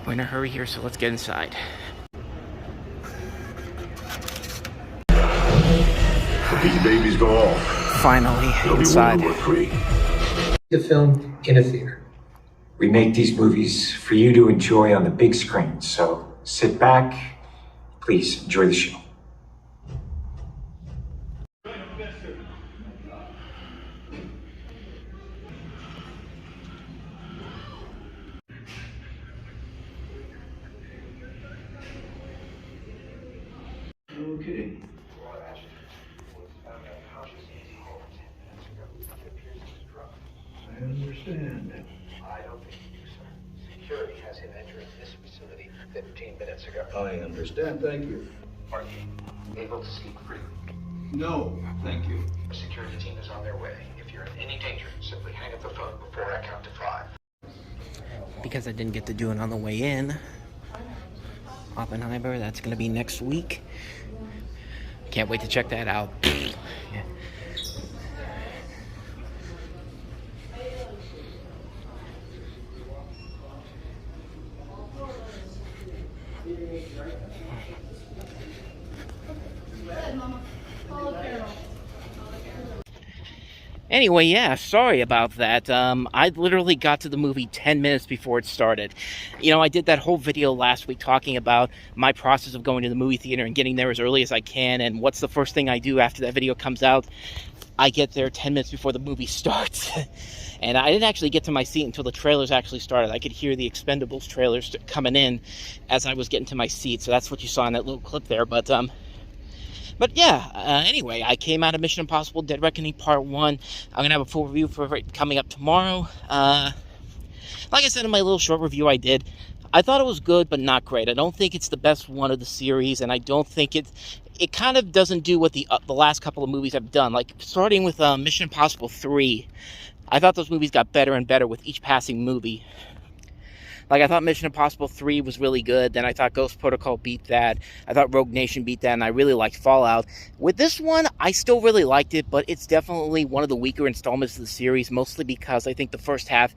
We're in a hurry here, so let's get inside. These babies go off. Finally, inside. The film in a theater. We make these movies for you to enjoy on the big screen, so sit back, please enjoy the show. Okay. I understand. I don't think you do, sir. Security has him entering this facility 15 minutes ago. I understand, thank you. Are you able to speak freely? No, thank you. The security team is on their way. If you're in any danger, simply hang up the phone before I count to 5. Because I didn't get to do it on the way in. Oppenheimer, that's going to be next week. Can't wait to check that out. Yeah. Anyway, yeah, sorry about that. I literally got to the movie 10 minutes before it started. You know, I did that whole video last week talking about my process of going to the movie theater and getting there as early as I can, and what's the first thing I do after that video comes out? I get there 10 minutes before the movie starts. And I didn't actually get to my seat until the trailers actually started. I could hear the Expendables trailers coming in as I was getting to my seat, so that's what you saw in that little clip there. But yeah, anyway, I came out of Mission Impossible Dead Reckoning Part 1. I'm going to have a full review for it coming up tomorrow. Like I said in my little short review I did, I thought it was good, but not great. I don't think it's the best one of the series, and I don't think it kind of doesn't do what the last couple of movies have done. Like, starting with Mission Impossible 3, I thought those movies got better and better with each passing movie. Like, I thought Mission Impossible 3 was really good. Then I thought Ghost Protocol beat that. I thought Rogue Nation beat that. And I really liked Fallout. With this one, I still really liked it. But it's definitely one of the weaker installments of the series. Mostly because I think the first half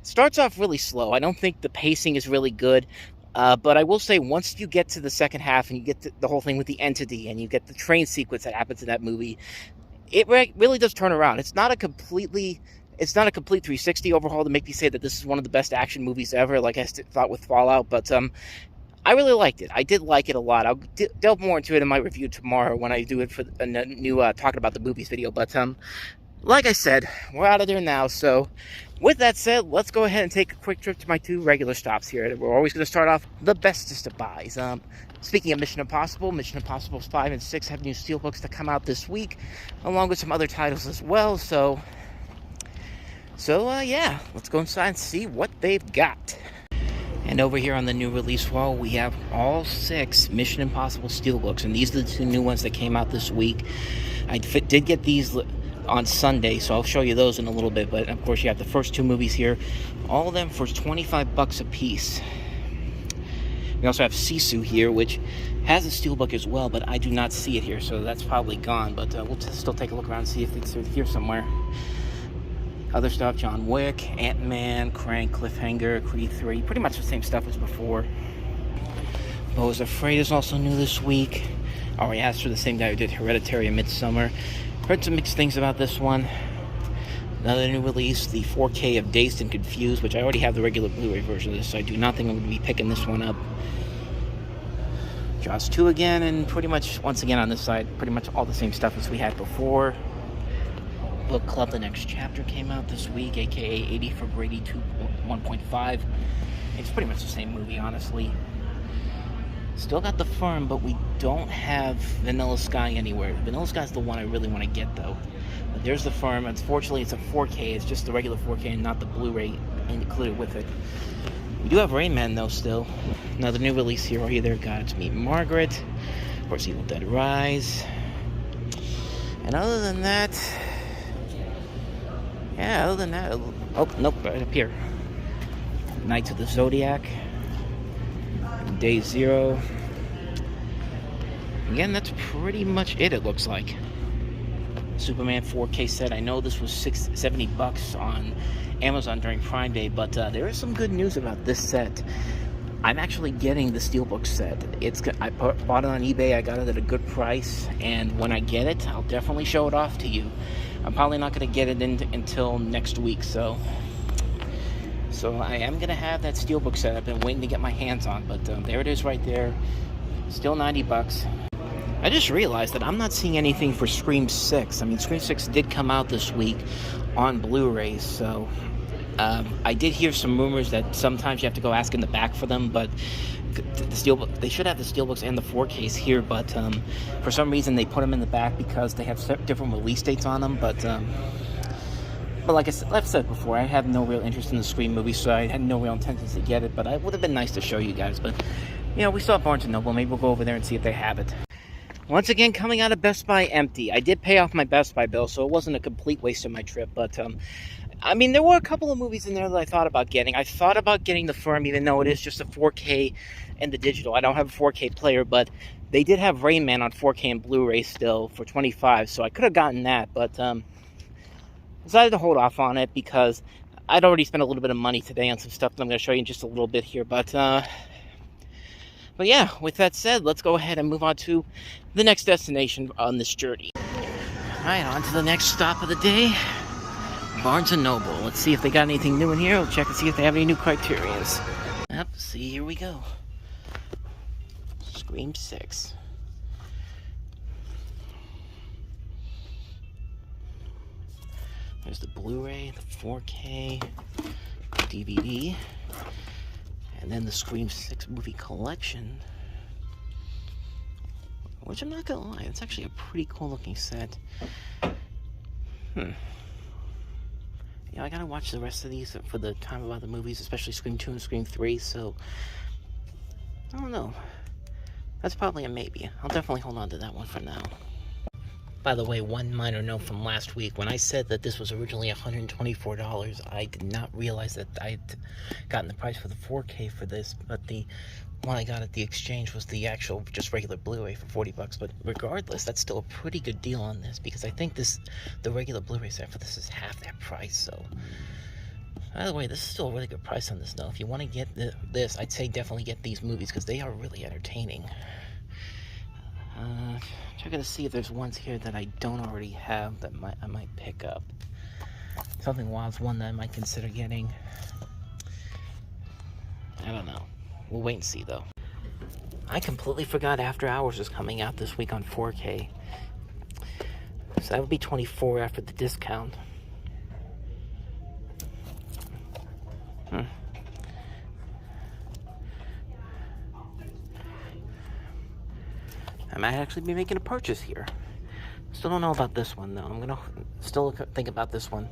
starts off really slow. I don't think the pacing is really good. But I will say, once you get to the second half and you get to the whole thing with the entity. And you get the train sequence that happens in that movie. It really does turn around. It's not a complete 360 overhaul to make me say that this is one of the best action movies ever, like I thought with Fallout, but I really liked it. I did like it a lot. I'll delve more into it in my review tomorrow when I do it for a new talking about the movies video, but like I said, we're out of there now, so with that said, let's go ahead and take a quick trip to my 2 regular stops here. We're always going to start off the bestest of buys. Speaking of Mission Impossible 5 and 6 have new steelbooks to come out this week, along with some other titles as well, So yeah, let's go inside and see what they've got. And over here on the new release wall, we have all 6 Mission Impossible steelbooks, and these are the 2 new ones that came out this week. I did get these on Sunday, so I'll show you those in a little bit, but of course you have the first 2 movies here, all of them for $25 a piece. We also have Sisu here, which has a steelbook as well, but I do not see it here, so that's probably gone, but we'll still take a look around and see if it's here somewhere. Other stuff, John Wick, Ant-Man, Crank, Cliffhanger, Creed 3. Pretty much the same stuff as before. Beau is Afraid is also new this week. Ari Aster, the same guy who did Hereditary and Midsommar. Heard some mixed things about this one. Another new release, the 4K of Dazed and Confused, which I already have the regular Blu-ray version of this, so I do not think I'm going to be picking this one up. Jaws 2 again, and pretty much, once again on this side, pretty much all the same stuff as we had before. Book Club, the next chapter came out this week, aka 80 for Brady 1.5. It's pretty much the same movie, honestly. Still got The Firm, but we don't have Vanilla Sky anywhere. Vanilla Sky is the one I really want to get, though. But there's The Firm. Unfortunately, it's a 4K. It's just the regular 4K and not the Blu-ray included with it. We do have Rain Man, though, still. Another new release here. Are You There, God? To Meet Margaret. Of course, Evil Dead Rise. And other than that... yeah, other than that... oh, nope, right up here. Knights of the Zodiac. Day Zero. Again, that's pretty much it looks like. Superman 4K set. I know this was $70 on Amazon during Prime Day, but there is some good news about this set. I'm actually getting the Steelbook set. I bought it on eBay. I got it at a good price, and when I get it, I'll definitely show it off to you. I'm probably not going to get it until next week, so I am going to have that Steelbook set. I've been waiting to get my hands on, but there it is right there. Still 90 bucks. I just realized that I'm not seeing anything for Scream 6. I mean, Scream 6 did come out this week on Blu-ray, so I did hear some rumors that sometimes you have to go ask in the back for them, but the Steelbook, they should have the Steelbooks and the 4Ks here, but for some reason they put them in the back because they have different release dates on them, but like I've said before, I have no real interest in the Scream movie, so I had no real intentions to get it, but it would have been nice to show you guys, but, you know, we still have Barnes & Noble. Maybe we'll go over there and see if they have it. Once again, coming out of Best Buy empty. I did pay off my Best Buy bill, so it wasn't a complete waste of my trip, but, I mean, there were a couple of movies in there that I thought about getting. I thought about getting the Firm, even though it is just a 4K and the digital. I don't have a 4K player, but they did have Rain Man on 4K and Blu-ray still for $25, so I could have gotten that, but decided to hold off on it because I'd already spent a little bit of money today on some stuff that I'm going to show you in just a little bit here, but yeah, with that said, let's go ahead and move on to the next destination on this journey. Alright, on to the next stop of the day. Barnes & Noble. Let's see if they got anything new in here. We'll check and see if they have any new Criterions. Yep, see, here we go. Scream 6. There's the Blu-ray, the 4K, DVD, and then the Scream 6 movie collection. Which I'm not gonna lie, it's actually a pretty cool looking set. Yeah, I gotta watch the rest of these for the time about the movies, especially Scream 2 and Scream 3, so I don't know. That's probably a maybe. I'll definitely hold on to that one for now. By the way, one minor note from last week. When I said that this was originally $124, I did not realize that I'd gotten the price for the 4K for this, but the one I got at the exchange was the actual, just regular Blu-ray for 40 bucks. But regardless, that's still a pretty good deal on this, because I think the regular Blu-ray set for this is half that price, so. By the way, this is still a really good price on this, though. If you want to get this, I'd say definitely get these movies, because they are really entertaining. Checking to see if there's ones here that I don't already have that I might pick up. Something Wild's one that I might consider getting. I don't know. We'll wait and see, though. I completely forgot After Hours is coming out this week on 4K. So that would be $24 after the discount. I might actually be making a purchase here. Still don't know about this one, though. I'm gonna still think about this one.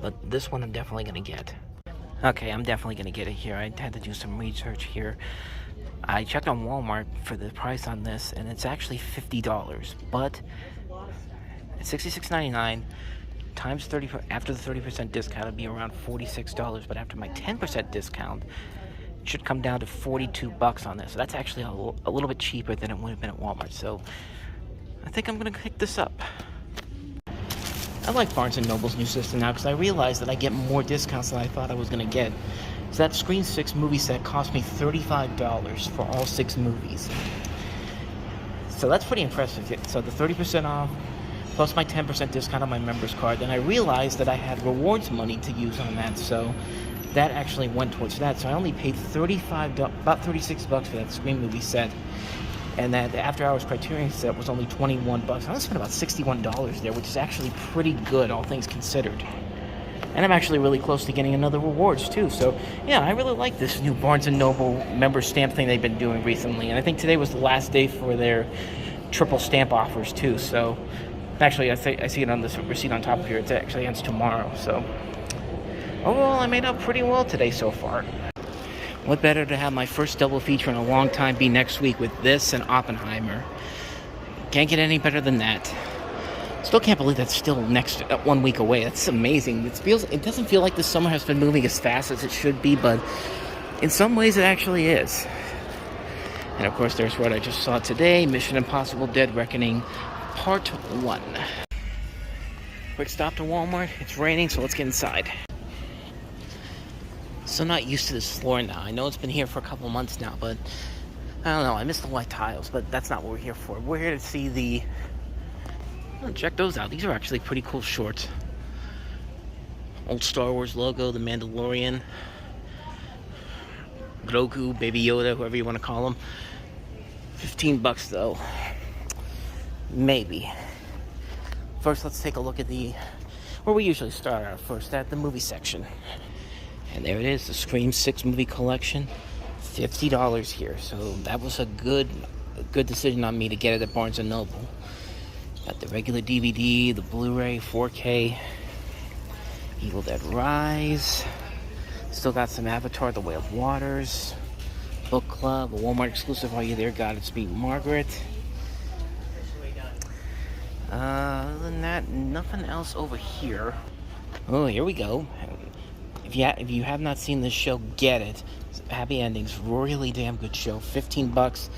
But this one I'm definitely gonna get. Okay, I'm definitely gonna get it here. I had to do some research here. I checked on Walmart for the price on this, and it's actually $50. But it's $66.99 times 30 after the 30% discount. It'd be around $46. But after my 10% discount, it should come down to 42 bucks on this. So that's actually a little bit cheaper than it would have been at Walmart. So I think I'm gonna pick this up. I like Barnes & Noble's new system now because I realized that I get more discounts than I thought I was gonna get. So that Scream 6 movie set cost me $35 for all 6 movies. So that's pretty impressive. So the 30% off, plus my 10% discount on my member's card. Then I realized that I had rewards money to use on that, so that actually went towards that. So I only paid about 36 bucks for that Scream movie set. And that the After Hours Criterion set was only 21 bucks. I only spent about $61 there, which is actually pretty good, all things considered. And I'm actually really close to getting another rewards, too. So, yeah, I really like this new Barnes & Noble member stamp thing they've been doing recently. And I think today was the last day for their triple stamp offers, too. So, actually, I see it on this receipt on top of here. It actually ends tomorrow. So, overall, I made out pretty well today so far. What better to have my first double feature in a long time be next week with this and Oppenheimer. Can't get any better than that. Still can't believe that's still 1 week away. That's amazing. It doesn't feel like the summer has been moving as fast as it should be, but in some ways it actually is. And of course there's what I just saw today, Mission Impossible Dead Reckoning Part 1. Quick stop to Walmart. It's raining, so let's get inside. Still not used to this floor now. I know it's been here for a couple months now, but I don't know. I miss the white tiles, but that's not what we're here for. We're here to see the... Oh, check those out. These are actually pretty cool shorts. Old Star Wars logo, the Mandalorian, Grogu, Baby Yoda, whoever you want to call him. $15 though. Maybe. First, let's take a look at where we usually start out first, at the movie section. And there it is, the Scream 6 movie collection. $50 here. So that was a good decision on me to get it at Barnes & Noble. Got the regular DVD, the Blu-ray, 4K, Evil Dead Rise. Still got some Avatar, The Way of Waters, Book Club, a Walmart exclusive while you're there, Godspeed Margaret. Other than that, nothing else over here. Oh, here we go. If you have not seen this show, get it. Happy Endings, really damn good show. $15.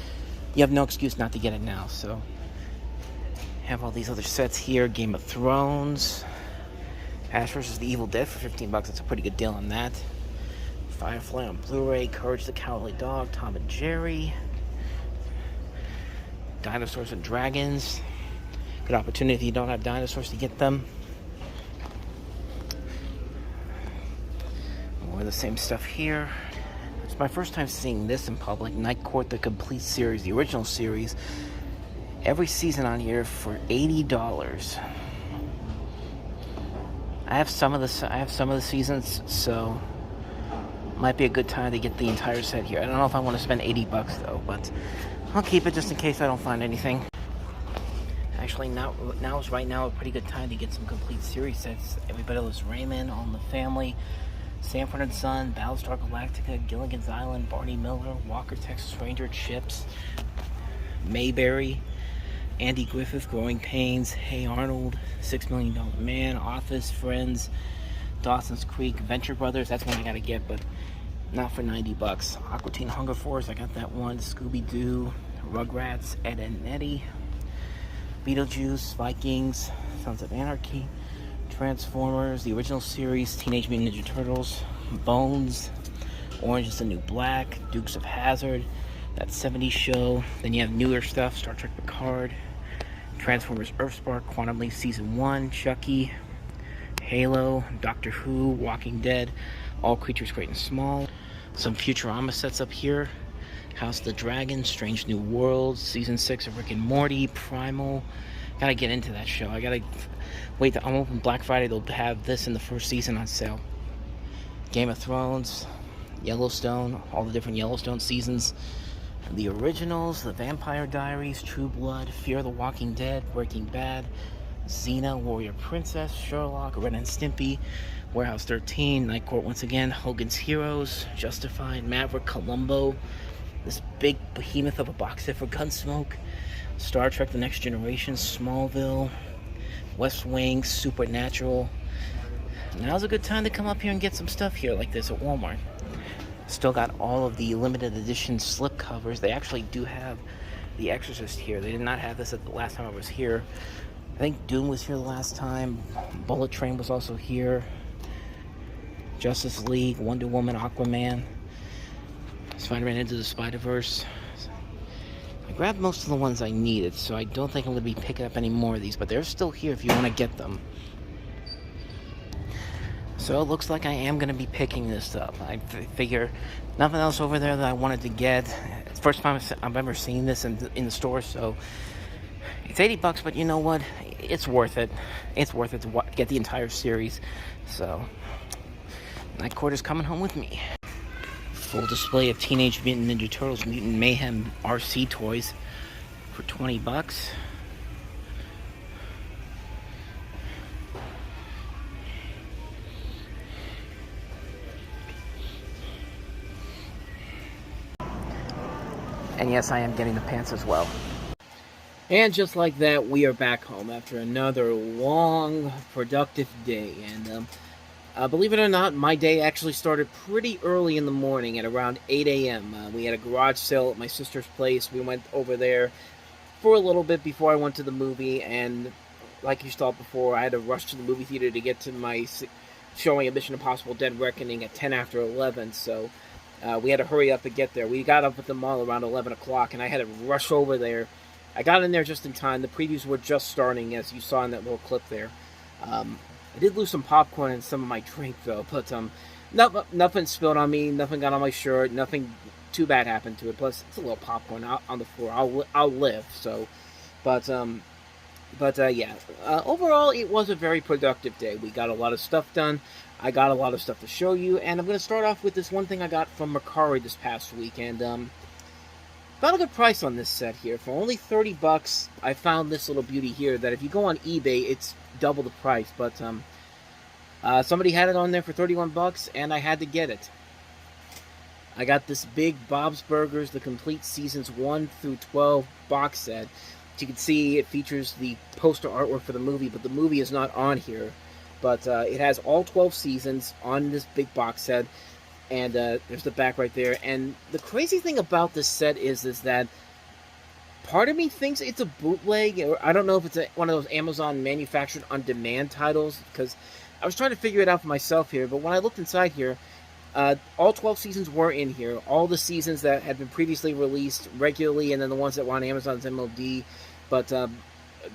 You have no excuse not to get it now. So, have all these other sets here. Game of Thrones, Ash vs. the Evil Dead for $15. That's a pretty good deal on that. Firefly on Blu-ray, Courage the Cowardly Dog, Tom and Jerry, Dinosaurs and Dragons. Good opportunity if you don't have dinosaurs to get them. More of the same stuff here. It's my first time seeing this in public. Night Court, the complete series, the original series. Every season on here for $80. I have some of the seasons, so might be a good time to get the entire set here. I don't know if I want to spend $80 though, but I'll keep it just in case I don't find anything. Actually, now is right now a pretty good time to get some complete series sets. Everybody Loves Raymond, All in the Family, Sanford and Son, Battlestar Galactica, Gilligan's Island, Barney Miller, Walker, Texas Ranger, Chips, Mayberry, Andy Griffith, Growing Pains, Hey Arnold, $6 Million Man, Office, Friends, Dawson's Creek, Venture Brothers. That's one I gotta get, but not for $90. Aqua Teen Hunger Force, I got that one. Scooby-Doo, Rugrats, Ed and Eddie, Beetlejuice, Vikings, Sons of Anarchy, Transformers, the original series, Teenage Mutant Ninja Turtles, Bones, Orange is the New Black, Dukes of Hazzard, that 70s show. Then you have newer stuff, Star Trek Picard, Transformers Earthspark, Quantum Leap Season 1, Chucky, Halo, Doctor Who, Walking Dead, All Creatures Great and Small. Some Futurama sets up here. House of the Dragon, Strange New Worlds, Season 6 of Rick and Morty, Primal. Gotta get into that show. I gotta wait. I'm open Black Friday. They'll have this in the first season on sale. Game of Thrones, Yellowstone, all the different Yellowstone seasons. The originals, The Vampire Diaries, True Blood, Fear the Walking Dead, Breaking Bad, Xena, Warrior Princess, Sherlock, Ren and Stimpy, Warehouse 13, Night Court once again, Hogan's Heroes, Justified, Maverick, Columbo, this big behemoth of a box set for Gunsmoke, Star Trek The Next Generation, Smallville, West Wing, Supernatural. Now's a good time to come up here and get some stuff here like this at Walmart. Still got all of the limited edition slip covers. They actually do have The Exorcist here. They did not have this at the last time I was here. I think Doom was here the last time. Bullet Train was also here. Justice League, Wonder Woman, Aquaman, Spider-Man Into the Spider-Verse. I grabbed most of the ones I needed, so I don't think I'm going to be picking up any more of these, but they're still here if you want to get them. So it looks like I am going to be picking this up. I figure nothing else over there that I wanted to get. It's the first time I've ever seen this in the store, so it's $80, but you know what? It's worth it. It's worth it to get the entire series. So Night Court is coming home with me. Full display of Teenage Mutant Ninja Turtles Mutant Mayhem RC toys for $20. And yes, I am getting the pants as well. And just like that, we are back home after another long, productive day. And believe it or not, my day actually started pretty early in the morning at around 8 a.m. We had a garage sale at my sister's place. We went over there for a little bit before I went to the movie. And like you saw before, I had to rush to the movie theater to get to my showing a Mission Impossible Dead Reckoning at 10 after 11, so we had to hurry up and get there. We got up at the mall around 11 o'clock, and I had to rush over there. I got in there just in time. The previews were just starting, as you saw in that little clip there. I did lose some popcorn and some of my drink, though, but nothing spilled on me, nothing got on my shirt, nothing too bad happened to it. Plus, it's a little popcorn out on the floor. I'll live, so... Yeah. Overall, it was a very productive day. We got a lot of stuff done. I got a lot of stuff to show you, and I'm going to start off with this one thing I got from Mercari this past week, and found a good price on this set here. For only $30, I found this little beauty here that if you go on eBay, it's double the price, but somebody had it on there for $31, and I had to get it. I got this big Bob's Burgers, the complete seasons 1 through 12 box set. As you can see, it features the poster artwork for the movie, but the movie is not on here. But it has all 12 seasons on this big box set, and there's the back right there. And the crazy thing about this set is that part of me thinks it's a bootleg, or I don't know if it's one of those Amazon manufactured on-demand titles, because I was trying to figure it out for myself here, but when I looked inside here, all 12 seasons were in here. All the seasons that had been previously released regularly, and then the ones that were on Amazon's MLD. But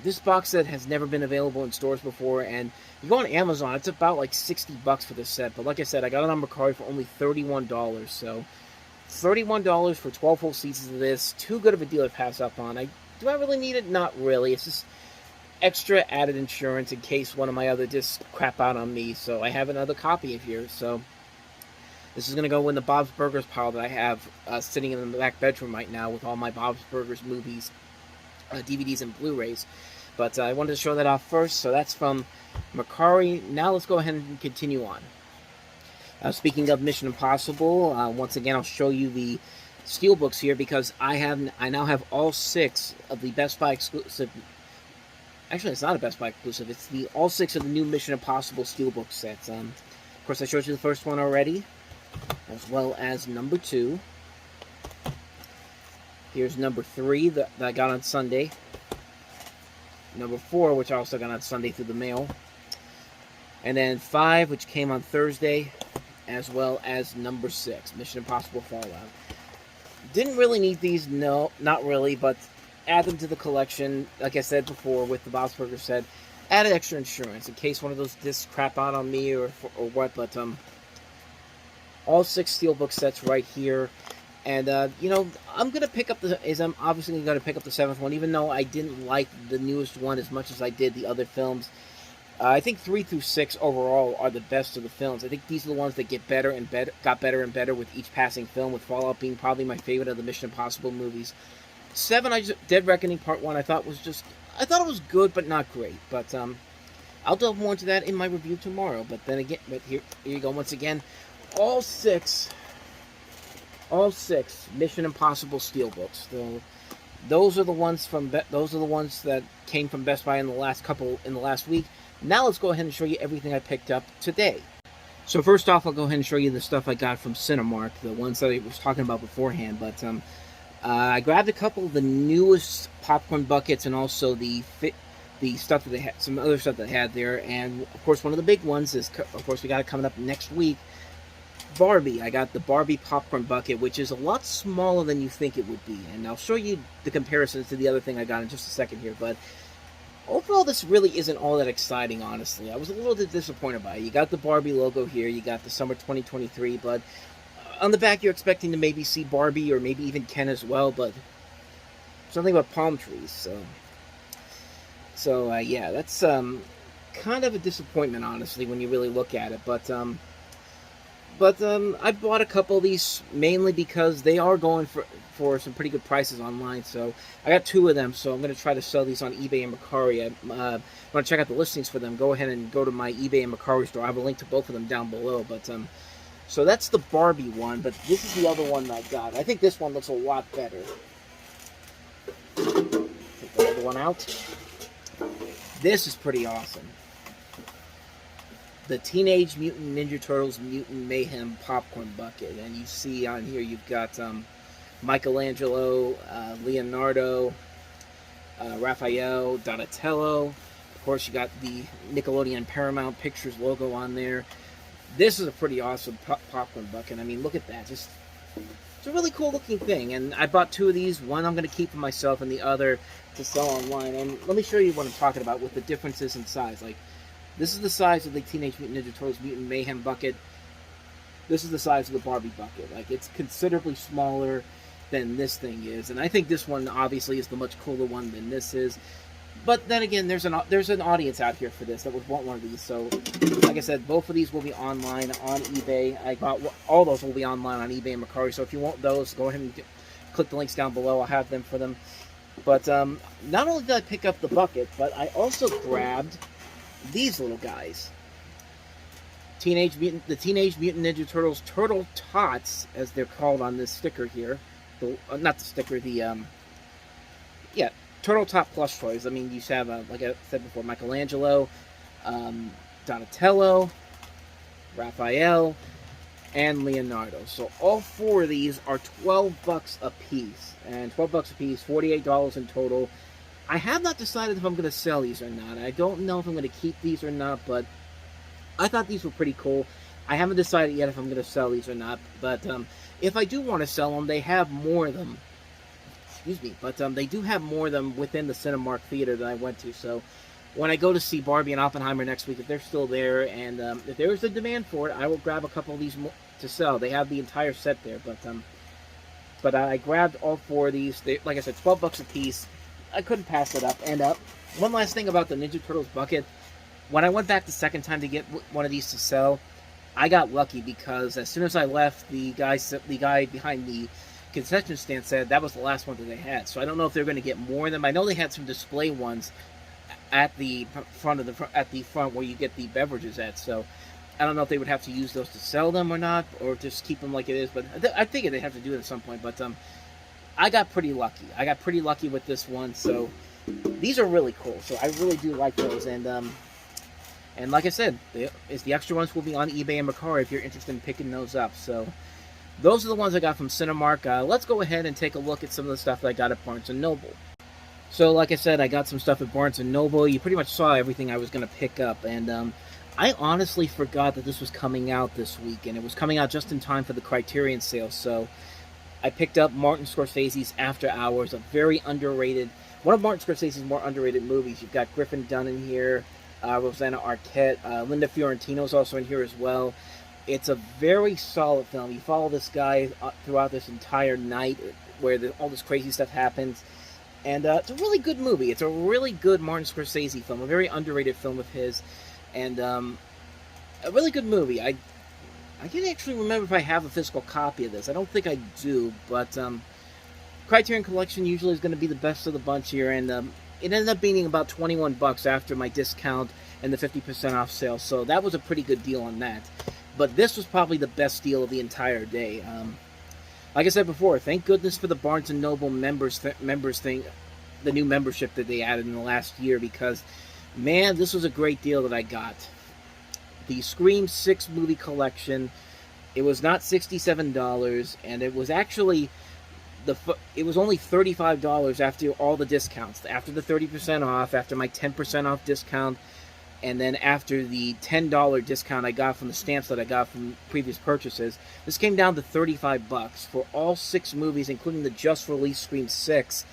this box set has never been available in stores before, and you go on Amazon, it's about like $60 for this set. But like I said, I got it on Mercari for only $31. So $31 for 12 whole seasons of this. Too good of a deal to pass up on. Do I really need it? Not really. It's just extra added insurance in case one of my other discs crap out on me. So I have another copy of here. So this is going to go in the Bob's Burgers pile that I have sitting in the back bedroom right now with all my Bob's Burgers movies, DVDs, and Blu-rays. But I wanted to show that off first, so that's from Mercari. Now let's go ahead and continue on. Speaking of Mission Impossible, once again I'll show you the steelbooks here because I now have all 6 of the Best Buy exclusive. Actually, it's not a Best Buy exclusive. It's all 6 of the new Mission Impossible steelbook sets. Of course, I showed you the first one already, as well as number 2. Here's number 3 that I got on Sunday. Number 4, which I also got on Sunday through the mail. And then 5, which came on Thursday, as well as number 6, Mission Impossible Fallout. Didn't really need these, no, not really, but add them to the collection. Like I said before with the Bob's Burgers set, added extra insurance in case one of those discs crap out on me or what, but all 6 steelbook sets right here. And, I'm going to pick up I'm obviously going to pick up the 7th one, even though I didn't like the newest one as much as I did the other films. I think 3 through 6 overall are the best of the films. I think these are the ones that got better and better with each passing film, with Fallout being probably my favorite of the Mission Impossible movies. 7, Dead Reckoning Part 1, I thought it was good, but not great. But, I'll delve more into that in my review tomorrow. But then again, here you go once again. All six Mission Impossible steelbooks. Those are the ones that came from Best Buy in the last week. Now let's go ahead and show you everything I picked up today. So first off, I'll go ahead and show you the stuff I got from Cinemark, the ones that I was talking about beforehand. But I grabbed a couple of the newest popcorn buckets and also the stuff that they had, some other stuff that they had there. And of course, one of the big ones is, of course, we got it coming up next week. Barbie. I got the Barbie popcorn bucket, which is a lot smaller than you think it would be, and I'll show you the comparisons to the other thing I got in just a second here. But overall, this really isn't all that exciting, honestly. I was a little bit disappointed by it. You got the Barbie logo here, you got the summer 2023, but on the back you're expecting to maybe see Barbie or maybe even Ken as well, but something about palm trees. So yeah, that's kind of a disappointment, honestly, when you really look at it. But I bought a couple of these mainly because they are going for some pretty good prices online. So I got 2 of them, so I'm going to try to sell these on eBay and Mercari. I want to check out the listings for them. Go ahead and go to my eBay and Mercari store. I have a link to both of them down below. But so that's the Barbie one, but this is the other one that I got. I think this one looks a lot better. Take the other one out. This is pretty awesome. The Teenage Mutant Ninja Turtles Mutant Mayhem popcorn bucket. And you see on here you've got Michelangelo, Leonardo, Raphael, Donatello. Of course, you got the Nickelodeon Paramount Pictures logo on there. This is a pretty awesome popcorn bucket. I mean, look at that. Just it's a really cool looking thing. And I bought 2 of these. One I'm going to keep for myself, and the other to sell online. And let me show you what I'm talking about with the differences in size. Like, this is the size of the Teenage Mutant Ninja Turtles Mutant Mayhem bucket. This is the size of the Barbie bucket. Like, it's considerably smaller than this thing is. And I think this one obviously is the much cooler one than this is. But then again, there's an audience out here for this that would want one of these. So, like I said, both of these will be online on eBay. All those will be online on eBay and Mercari. So if you want those, go ahead and click the links down below. I'll have them for them. But not only did I pick up the bucket, but I also grabbed these little guys. The Teenage Mutant Ninja Turtles Turtle Tots, as they're called on this sticker here. Not the sticker, yeah, Turtle Tot plush toys. I mean, you have, like I said before, Michelangelo, Donatello, Raphael, and Leonardo. So all 4 of these are $12 a piece, and $12 a piece, $48 in total. I have not decided if I'm going to sell these or not. I don't know if I'm going to keep these or not, but I thought these were pretty cool. I haven't decided yet if I'm going to sell these or not, but if I do want to sell them, they have more of them. Excuse me, but they do have more of them within the Cinemark theater that I went to. So when I go to see Barbie and Oppenheimer next week, if they're still there and if there is a demand for it, I will grab a couple of these to sell. They have the entire set there, but I grabbed all 4 of these. Like I said, $12 a piece. I couldn't pass it up. And one last thing about the Ninja Turtles bucket. When I went back the second time to get one of these to sell, I got lucky because as soon as I left, the guy behind the concession stand said that was the last one that they had. So I don't know if they're going to get more of them. I know they had some display ones at the front where you get the beverages at. So I don't know if they would have to use those to sell them or not, or just keep them like it is. But I figured they'd have to do it at some point. But I got pretty lucky. I got pretty lucky with this one. So these are really cool. So I really do like those. And like I said, the extra ones will be on eBay and Mercari if you're interested in picking those up. So those are the ones I got from Cinemark. Let's go ahead and take a look at some of the stuff that I got at Barnes & Noble. So like I said, I got some stuff at Barnes & Noble. You pretty much saw everything I was going to pick up. And I honestly forgot that this was coming out this week. And it was coming out just in time for the Criterion sale. So I picked up Martin Scorsese's After Hours, a very underrated, one of Martin Scorsese's more underrated movies. You've got Griffin Dunne in here. Rosanna Arquette, Linda Fiorentino's also in here as well. It's a very solid film. You follow this guy throughout this entire night where all this crazy stuff happens. And it's a really good movie. It's a really good Martin Scorsese film, a very underrated film of his. And a really good movie. I can't actually remember if I have a physical copy of this. I don't think I do, but Criterion Collection usually is going to be the best of the bunch here, and it ended up being about $21 after my discount and the 50% off sale, so that was a pretty good deal on that. But this was probably the best deal of the entire day. Like I said before, thank goodness for the Barnes & Noble members thing, the new membership that they added in the last year, because, man, this was a great deal that I got. The Scream 6 movie collection, it was not $67, and it was actually... it was only $35 after all the discounts. After the 30% off, after my 10% off discount, and then after the $10 discount I got from the stamps that I got from previous purchases, this came down to $35 for all 6 movies, including the just-released Scream 6.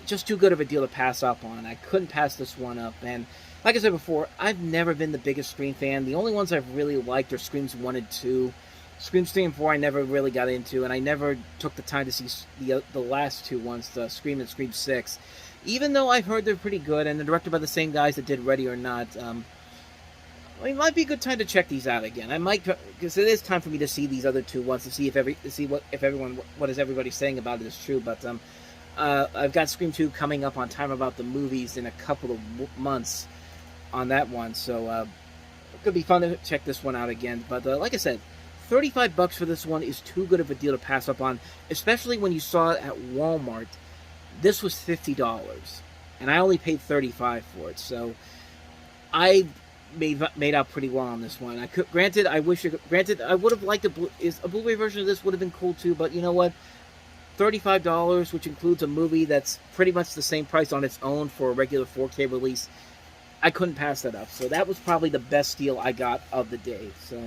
Just too good of a deal to pass up on. I couldn't pass this one up, and like I said before, I've never been the biggest Scream fan. The only ones I've really liked are Screams 1 and 2. Screams 3 and 4 I never really got into, and I never took the time to see the last 2 ones, the Scream and Scream 6. Even though I've heard they're pretty good, and they're directed by the same guys that did Ready or Not, it might be a good time to check these out again. I might, because it is time for me to see these other 2 ones, to see what is everybody saying about it is true. But I've got Scream 2 coming up on Time About the Movies in a couple of months on that one, so it could be fun to check this one out again. But like I said, $35 for this one is too good of a deal to pass up on, especially when you saw it at Wal-Mart. This was $50, and I only paid $35 for it, so I made out pretty well on this one. Granted, I would have liked a Blu-ray version of this would have been cool too, but you know what? $35, which includes a movie that's pretty much the same price on its own for a regular 4K release, I couldn't pass that up. So that was probably the best deal I got of the day. So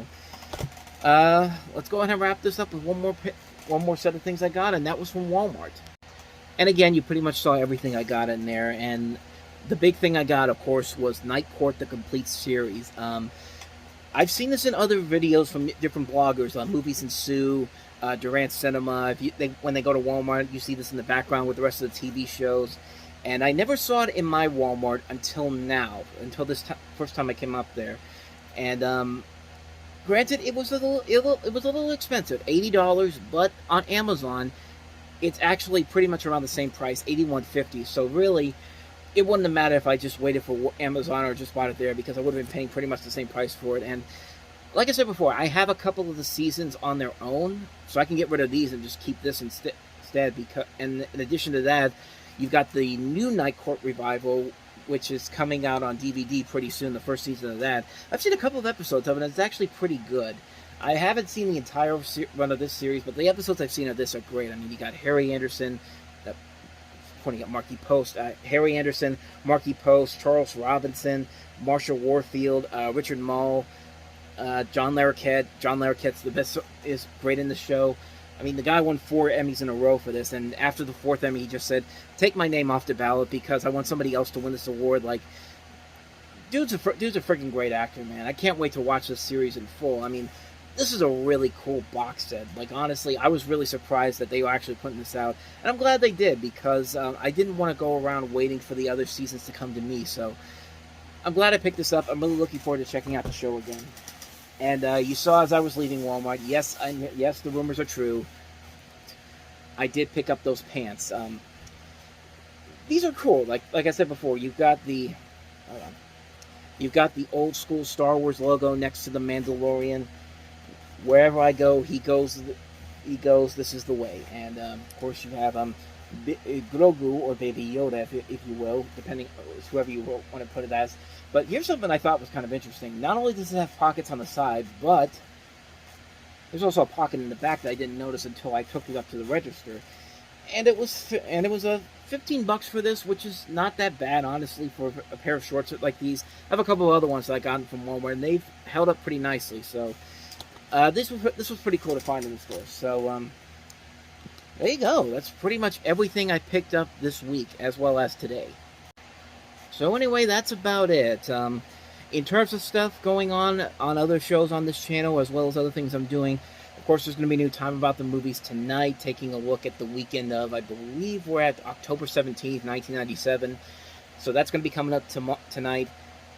let's go ahead and wrap this up with one more set of things I got, and that was from Walmart. And again, you pretty much saw everything I got in there. And the big thing I got, of course, was Night Court: The Complete Series. I've seen this in other videos from different bloggers, Movies and Sue, Durant Cinema. When they go to Walmart, you see this in the background with the rest of the TV shows. And I never saw it in my Walmart until now, until this first time I came up there. And granted, it was a little expensive, $80, but on Amazon, it's actually pretty much around the same price, $81.50. So really, it wouldn't have mattered if I just waited for Amazon or just bought it there, because I would have been paying pretty much the same price for it. And like I said before, I have a couple of the seasons on their own, so I can get rid of these and just keep this instead. Because, and in addition to that, you've got the new Night Court revival, which is coming out on DVD pretty soon, the first season of that. I've seen a couple of episodes of it, and it's actually pretty good. I haven't seen the entire run of this series, but the episodes I've seen of this are great. I mean, you got Harry Anderson, pointing at Marky Post, Harry Anderson, Marky Post, Charles Robinson, Marsha Warfield, Richard Mall, John Larroquette. John Larroquette's the best, is great in the show. I mean, the guy won 4 Emmys in a row for this, and after the 4th Emmy, he just said, "Take my name off the ballot because I want somebody else to win this award." Like, dude's a freaking great actor, man. I can't wait to watch this series in full. I mean, this is a really cool box set. Like, honestly, I was really surprised that they were actually putting this out, and I'm glad they did, because I didn't want to go around waiting for the other seasons to come to me. So I'm glad I picked this up. I'm really looking forward to checking out the show again. And you saw as I was leaving Walmart, yes, the rumors are true. I did pick up those pants. These are cool. Like I said before, you've got the old school Star Wars logo next to the Mandalorian. Wherever I go, he goes. This is the way. And of course, you have Grogu, or Baby Yoda, if you will, depending whoever you want to put it as. But here's something I thought was kind of interesting. Not only does it have pockets on the side, but there's also a pocket in the back that I didn't notice until I took it up to the register. And it was $15 for this, which is not that bad, honestly, for a pair of shorts like these. I have a couple of other ones that I got from Walmart, and they've held up pretty nicely. So this was pretty cool to find in the store. So there you go. That's pretty much everything I picked up this week, as well as today. So anyway, that's about it. In terms of stuff going on other shows on this channel, as well as other things I'm doing, of course, there's going to be a new Time About the Movies tonight, taking a look at the weekend of, I believe we're at October 17th, 1997. So that's going to be coming up tonight.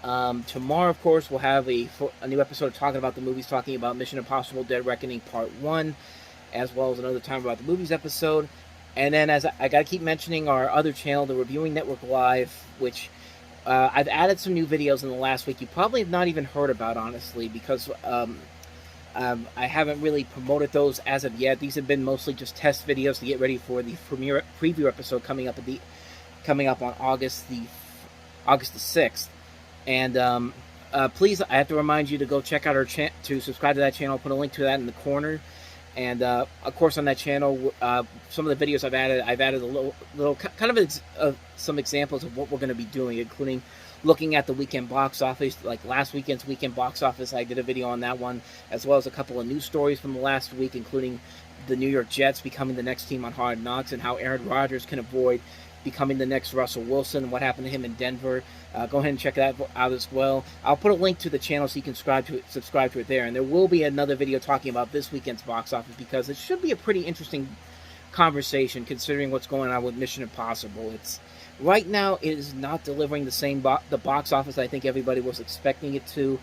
Tomorrow, of course, we'll have a new episode of Talking About the Movies, talking about Mission Impossible: Dead Reckoning Part 1, as well as another Time About the Movies episode. And then, as I got to keep mentioning, our other channel, the Reviewing Network Live, which I've added some new videos in the last week. You probably have not even heard about, honestly, because I haven't really promoted those as of yet. These have been mostly just test videos to get ready for the premiere preview episode coming up on August the 6th. And please, I have to remind you to go check out our to subscribe to that channel. I'll put a link to that in the corner. And of course, on that channel, some of the videos I've added a little kind of some examples of what we're going to be doing, including looking at the weekend box office. Like last weekend's weekend box office, I did a video on that one, as well as a couple of news stories from the last week, including the New York Jets becoming the next team on Hard Knocks, and how Aaron Rodgers can avoid becoming the next Russell Wilson, what happened to him in Denver. Go ahead and check that out as well. I'll put a link to the channel so you can subscribe to it there. And there will be another video talking about this weekend's box office, because it should be a pretty interesting conversation considering what's going on with Mission Impossible. Right now, it is not delivering the box office I think everybody was expecting it to.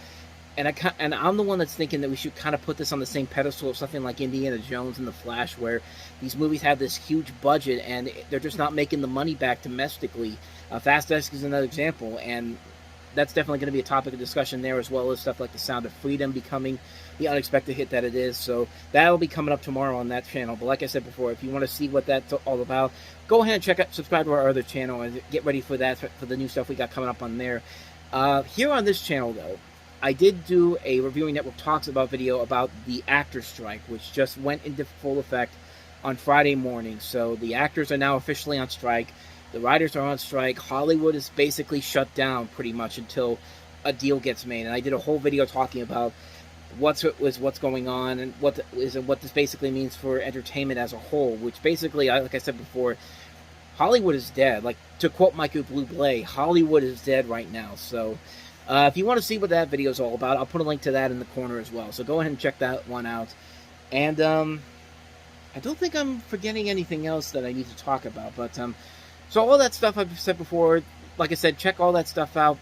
And I'm the one that's thinking that we should kind of put this on the same pedestal of something like Indiana Jones and The Flash, where these movies have this huge budget and they're just not making the money back domestically. Fast X is another example, and that's definitely going to be a topic of discussion there, as well as stuff like The Sound of Freedom becoming the unexpected hit that it is. So that'll be coming up tomorrow on that channel. But like I said before, if you want to see what that's all about, go ahead and subscribe to our other channel and get ready for that, for the new stuff we got coming up on there. Here on this channel, though, I did do a Reviewing Network Talks About video about the actors' strike, which just went into full effect on Friday morning. So the actors are now officially on strike. The writers are on strike. Hollywood is basically shut down pretty much until a deal gets made. And I did a whole video talking about what's going on and what this basically means for entertainment as a whole. Which basically, like I said before, Hollywood is dead. Like, to quote Michael Bublé, Hollywood is dead right now. So if you want to see what that video is all about, I'll put a link to that in the corner as well. So go ahead and check that one out. And I don't think I'm forgetting anything else that I need to talk about. But so all that stuff I've said before, like I said, check all that stuff out.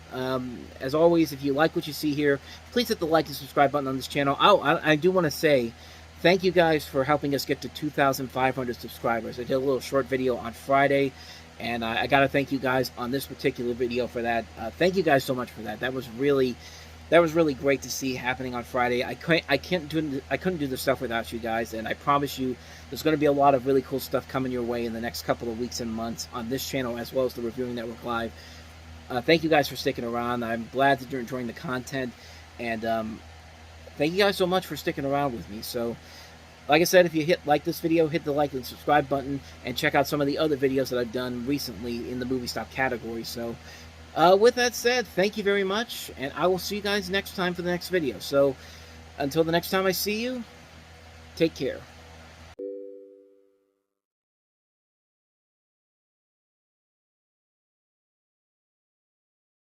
As always, if you like what you see here, please hit the like and subscribe button on this channel. Oh, I do want to say thank you guys for helping us get to 2,500 subscribers. I did a little short video on Friday, and I got to thank you guys on this particular video for that. Thank you guys so much for that. That was really great to see happening on Friday. I couldn't do the stuff without you guys, and I promise you there's going to be a lot of really cool stuff coming your way in the next couple of weeks and months on this channel, as well as the Reviewing Network Live. Thank you guys for sticking around. I'm glad that you're enjoying the content, and thank you guys so much for sticking around with me. So, like I said, if you like this video, hit the like and subscribe button, and check out some of the other videos that I've done recently in the movie stop category. So, with that said, thank you very much, and I will see you guys next time for the next video. So, until the next time I see you, take care.